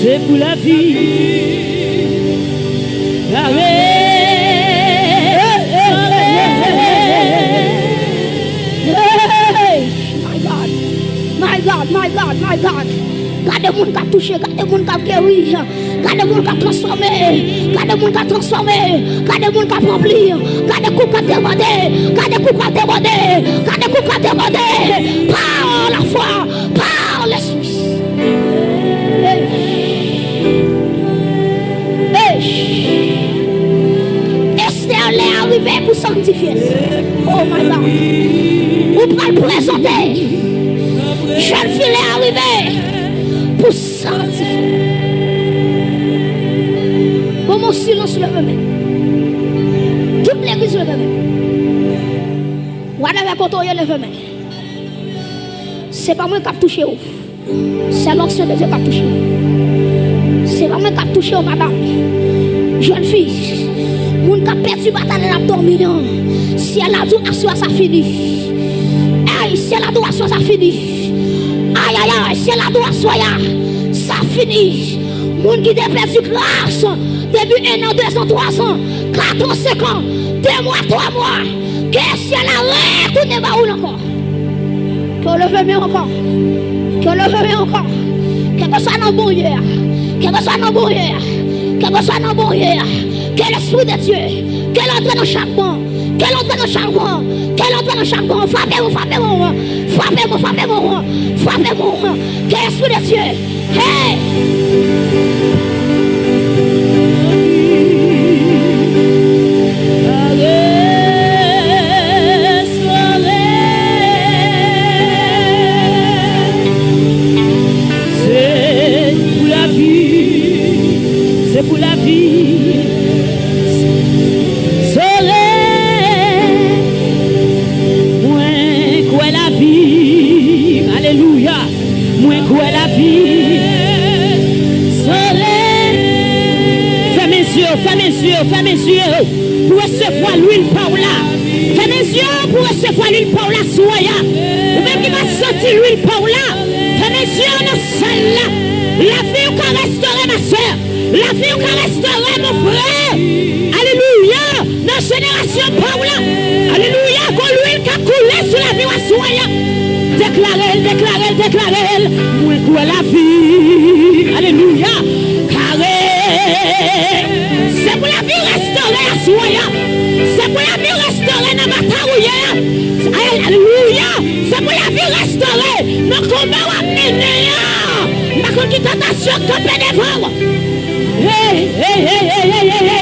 C'est pour la vie. My God. Gardez le monde qui a touché, gardez le monde qui a guéri, gardez le monde qui a transformé, gardez le monde qui a transformé, gardez le monde qui a rempli, gardez le coup qui a demandé, gardez le coup qui a demandé, gardez le coup qui a demandé, par la foi, par l'esprit. Esther est arrivée pour sanctifier. Oh my God. Vous pouvez le présenter. Jeune fille est arrivée pour sanctifier. Bon, mon silence le même. Toute l'église le même. Vous avez contrôlé le même. C'est pas moi qui a touché. C'est l'ancien de Dieu qui a touché. C'est pas moi qui a touché, madame. Jeune fille. Moun qui a perdu bataille dans l'abdomen. Si elle a dit assoir, ça finit. Aïe, si elle a dit assoir, ça finit. Aïe, aïe, aïe, si elle a dit assoir, ça finit. Moun qui a perdu grâce. Depuis 1 an, 2 ans, 3 ans, 4 ans, 5 ans, 2 mois, 3 mois. Que si elle a retourné par où encore. Que le veut mieux encore. Que le veut mieux encore. Que ce soit dans bon hier. Que ce soit dans bon hier. Que ce soit dans bon hier. Que l'esprit de Dieu. Qu'elle entre dans chaque banc. Qu'elle entre dans chaque banc. Qu'elle entre dans chaque banc. Frappez-moi, frappez-moi. Frappez-moi, frappez-moi. Frappez-moi. Que l'esprit de Dieu. Hey! C'est pour la vie. Soleil, moi quoi la vie. Alléluia. Moi quoi la vie. Soleil. Fais mes yeux. Pour recevoir l'huile par là. Fais mes yeux pour recevoir l'huile par là. Soya. Ou même qui va sentir l'huile par là. Fais mes yeux dans celle-là. La vie qui va restaurer ma soeur. La vie qui va restaurer mon frère. Alléluia. Dans la génération par là. Alléluia. Quand l'huile qui a coulé sur la vie à soya. Déclarez. Moi quoi la vie. Alléluia. C'est pour la vie restaurée à soya. C'est pour la vie restaurée dans ma tarouille. Alléluia. C'est pour la vie restaurée. Dans comment on amener. Ma tentation campée devant. Hey.